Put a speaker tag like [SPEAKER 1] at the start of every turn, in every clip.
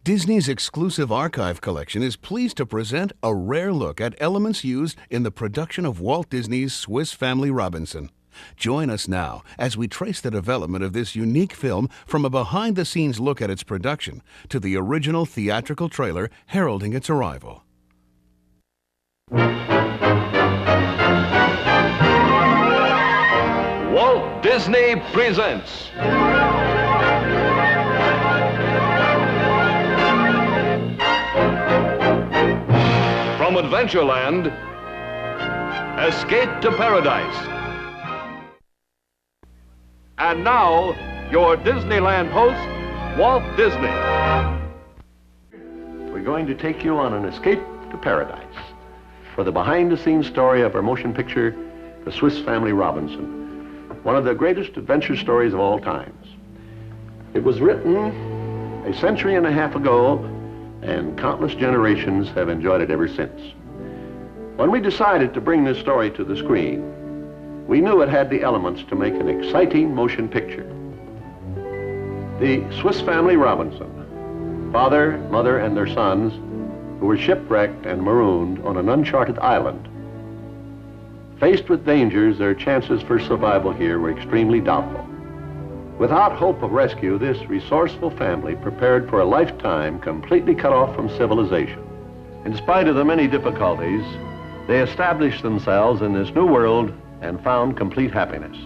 [SPEAKER 1] Disney's exclusive archive collection is pleased to present a rare look at elements used in the production of Walt Disney's Swiss Family Robinson. Join us now as we trace the development of this unique film from a behind-the-scenes look at its production to the original theatrical trailer heralding its arrival.
[SPEAKER 2] Walt Disney presents from Adventureland, Escape to Paradise. And now, your Disneyland host, Walt Disney.
[SPEAKER 3] We're going to take you on an escape to paradise for the behind-the-scenes story of our motion picture, The Swiss Family Robinson, one of the greatest adventure stories of all times. It was written a century and a half ago, and countless generations have enjoyed it ever since. When we decided to bring this story to the screen, we knew it had the elements to make an exciting motion picture. The Swiss Family Robinson, father, mother, and their sons, who were shipwrecked and marooned on an uncharted island. Faced with dangers, their chances for survival here were extremely doubtful. Without hope of rescue, this resourceful family prepared for a lifetime completely cut off from civilization. In spite of the many difficulties, they established themselves in this new world and found complete happiness.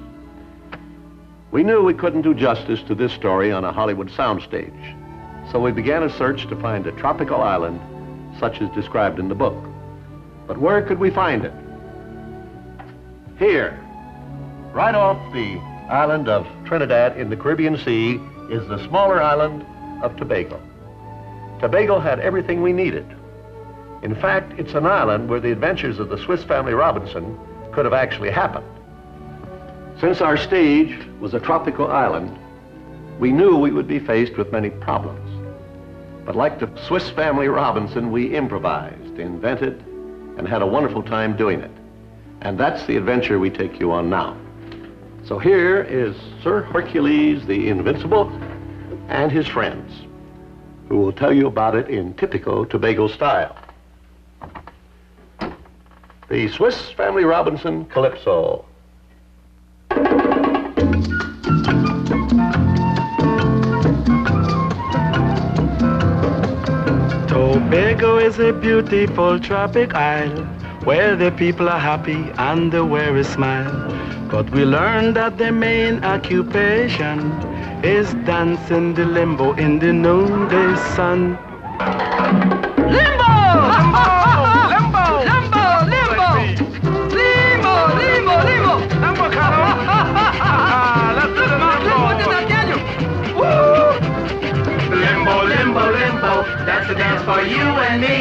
[SPEAKER 3] We knew we couldn't do justice to this story on a Hollywood soundstage, so we began a search to find a tropical island such as described in the book. But where could we find it? Here, right off the island of Trinidad in the Caribbean Sea, is the smaller island of Tobago. Tobago had everything we needed. In fact, it's an island where the adventures of the Swiss Family Robinson could have actually happened. Since our stage was a tropical island, we knew we would be faced with many problems. But like the Swiss Family Robinson, we improvised, invented, and had a wonderful time doing it. And that's the adventure we take you on now. So here is Sir Hercules the Invincible and his friends, who will tell you about it in typical Tobago style. The Swiss Family Robinson Calypso.
[SPEAKER 4] Tobago is a beautiful tropic isle where the people are happy and they wear a smile. But we learned that their main occupation is dancing the limbo in the noonday sun.
[SPEAKER 5] Limbo! Limbo! Limbo! Limbo! Limbo! Limbo! Limbo! Limbo, Carlo! Let's do the limbo! What did I tell you? Woo!
[SPEAKER 4] Limbo, limbo, limbo, that's a dance for you and me.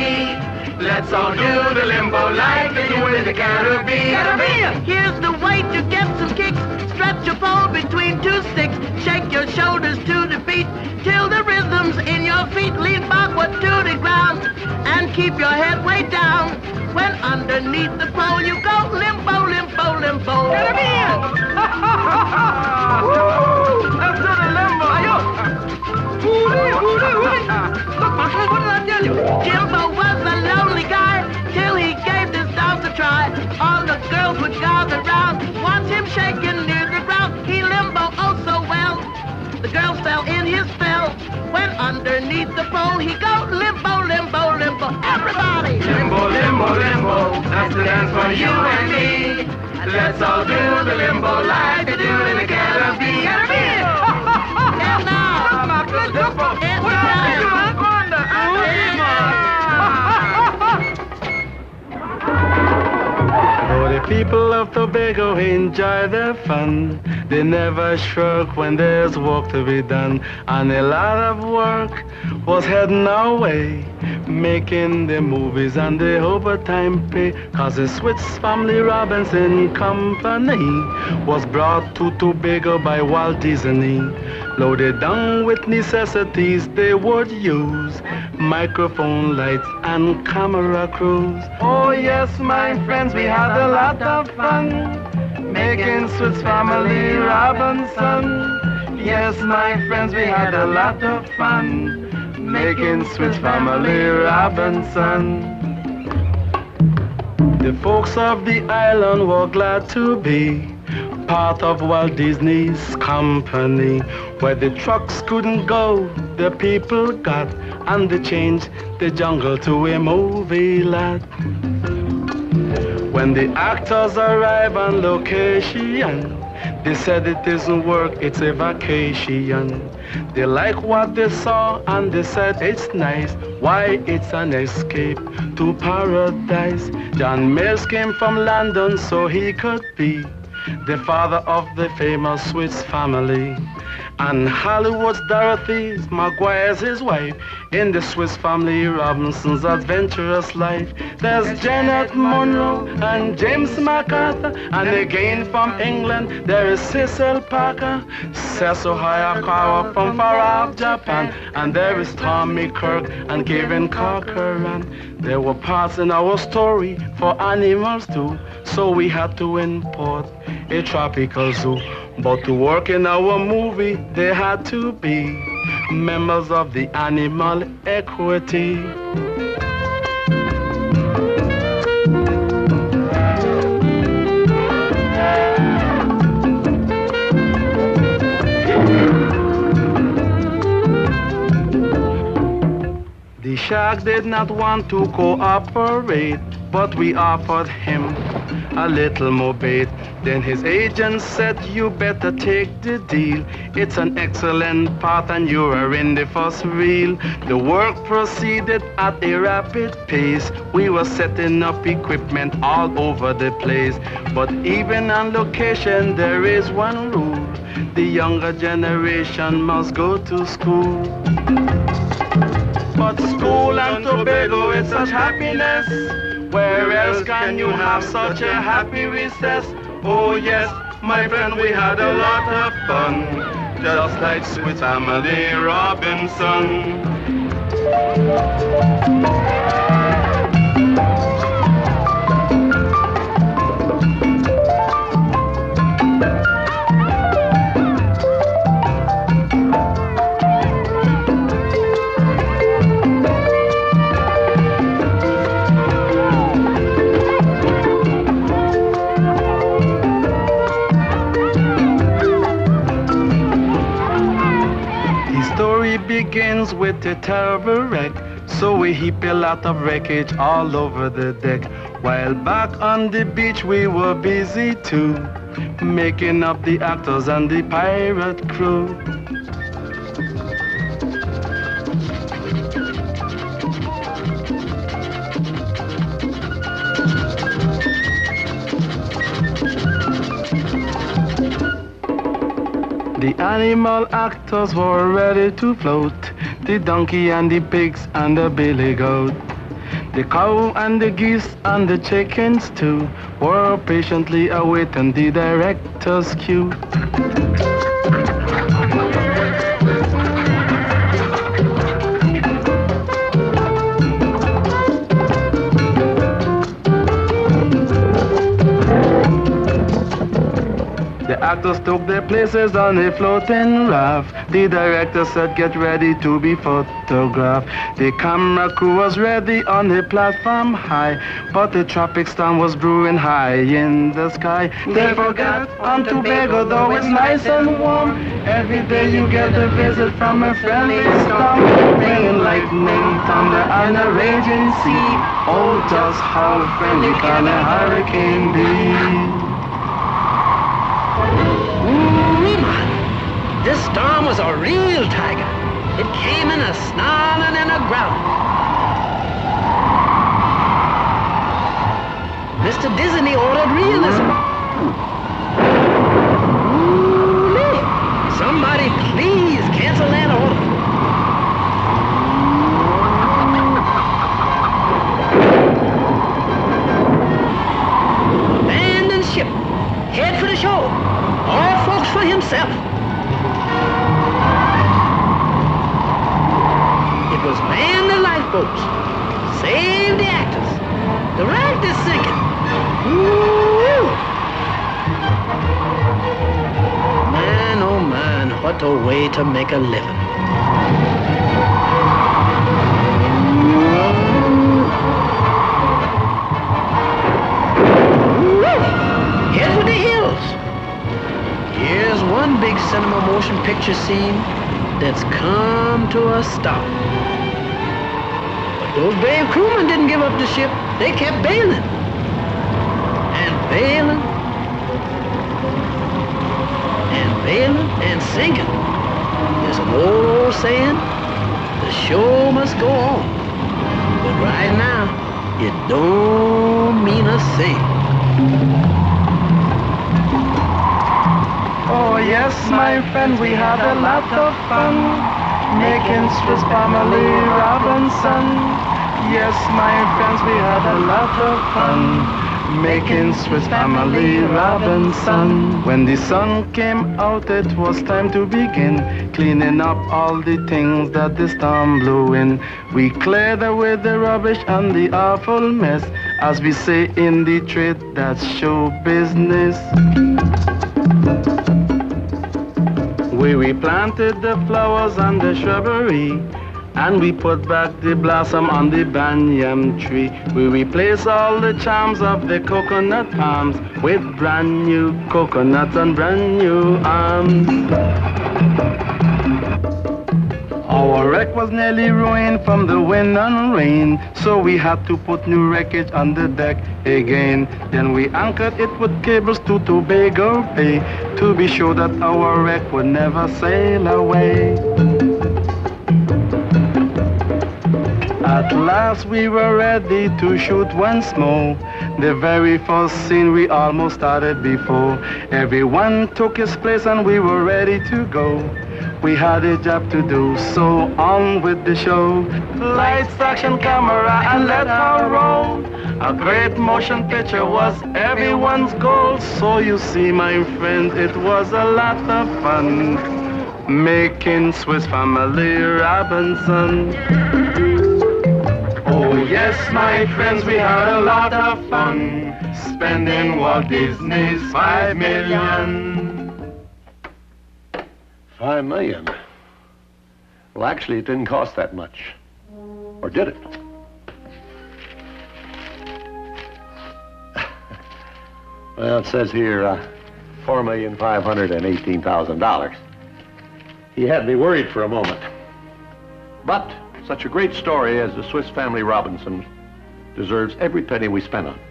[SPEAKER 4] Let's all do the limbo like they do in the Caribbean.
[SPEAKER 5] Here's the way to get some kicks. Stretch your pole between two sticks. Shake your shoulders to the beat till the rhythm's in your feet. Lean backward to the ground and keep your head way down. When underneath the pole you go limbo, limbo, limbo. Caribbean!
[SPEAKER 4] Let's do the limbo.
[SPEAKER 5] Look, Marshall, what did I tell you? Jimbo was a lonely guy till he gave this dance a try. All the girls would gather round, watch him shaking near the ground. He limbo oh so well. The girls fell in his spell. When underneath the pole he go limbo, limbo, limbo. Everybody!
[SPEAKER 4] Limbo, limbo, limbo, that's the dance for you and me. Let's all do the limbo like they do in the Caribbean.
[SPEAKER 5] And now,
[SPEAKER 4] Limbo.
[SPEAKER 5] it's time.
[SPEAKER 4] Oh, the people of Tobago enjoy their fun. They never shirk when there's work to be done. And a lot of work was heading our way, making the movies and the overtime pay. Cause the Swiss Family Robinson Company was brought to Tobago by Walt Disney. Loaded down with necessities they would use, microphone, lights, and camera crews. Oh yes, my friends, we had a lot of fun making Swiss Family Robinson. Yes, my friends, we had a lot of fun making Swiss Family Robinson. The folks of the island were glad to be part of Walt Disney's company. Where the trucks couldn't go, the people got, and they changed the jungle to a movie lot. When the actors arrive on location, they said it isn't work, it's a vacation. They like what they saw and they said it's nice. Why, it's an escape to paradise. John Mills came from London so he could be the father of the famous Swiss family. And Hollywood's Dorothy Maguire's his wife in the Swiss Family Robinson's adventurous life. There's Janet Monroe and James MacArthur, and again from England there is Cecil Parker, Cecil Hayakawa from far off Japan, and there is Tommy Kirk and Kevin Corcoran. There were parts in our story for animals too, so we had to import a tropical zoo. But to work in our movie, they had to be members of the animal equity. The shark did not want to cooperate, but we offered him a little more bait. Then his agent said, you better take the deal. It's an excellent part and you are in the first reel. The work proceeded at a rapid pace. We were setting up equipment all over the place. But even on location, there is one rule. The younger generation must go to school. But school and Tobago is such happiness. Where else can you have such a happy recess? Oh yes, my friend, we had a lot of fun, just like Swiss Family Robinson. Begins with a terrible wreck, so we heap a lot of wreckage all over the deck. While back on the beach we were busy too, making up the actors and the pirate crew. The animal actors were ready to float, the donkey and the pigs and the billy goat. The cow and the geese and the chickens too were patiently awaiting the director's cue. The actors took their places on a floating raft. The director said, get ready to be photographed. The camera crew was ready on a platform high, but the tropic storm was brewing high in the sky. They forgot on Tobago, though it's nice and warm, every day you get a visit from a friendly storm, bringing lightning, thunder, and a raging sea. Oh, just how friendly can a hurricane be?
[SPEAKER 5] This storm was a real tiger. It came in a snarling and a growling. Mr. Disney ordered realism. Ooh-lee. Somebody please cancel that order. Abandon ship. Head for the shore. All folks for himself. It was man the lifeboats, save the actors. The raft is sinking. Woo! Man, oh man, what a way to make a living. seem that's come to a stop. But those brave crewmen didn't give up the ship. They kept bailing and bailing and bailing and sinking. There's an old saying, the show must go on. But right now, it don't mean a thing.
[SPEAKER 4] Oh yes, my friend, we had a lot of fun making Swiss Family Robinson. Yes, my friends, we had a lot of fun making Swiss Family Robinson. When the sun came out, it was time to begin cleaning up all the things that the storm blew in. We cleared away the rubbish and the awful mess. As we say in the trade, that's show business. We replanted the flowers and the shrubbery, and we put back the blossom on the banyan tree. We replaced all the charms of the coconut palms with brand new coconuts and brand new arms. Our wreck was nearly ruined from the wind and rain, so we had to put new wreckage on the deck again. Then we anchored it with cables to Tobago Bay to be sure that our wreck would never sail away. At last we were ready to shoot once more. The very first scene we almost started before. Everyone took his place and we were ready to go. We had a job to do, so on with the show. Lights, action, camera, and let her roll. A great motion picture was everyone's goal. So you see, my friends, it was a lot of fun making Swiss Family Robinson. Oh yes, my friends, we had a lot of fun spending Walt Disney's $5 million.
[SPEAKER 3] $5 million? Well, actually, it didn't cost that much. Or did it? Well, it says here, $4,518,000. He had me worried for a moment. But such a great story as the Swiss Family Robinson deserves every penny we spent on it.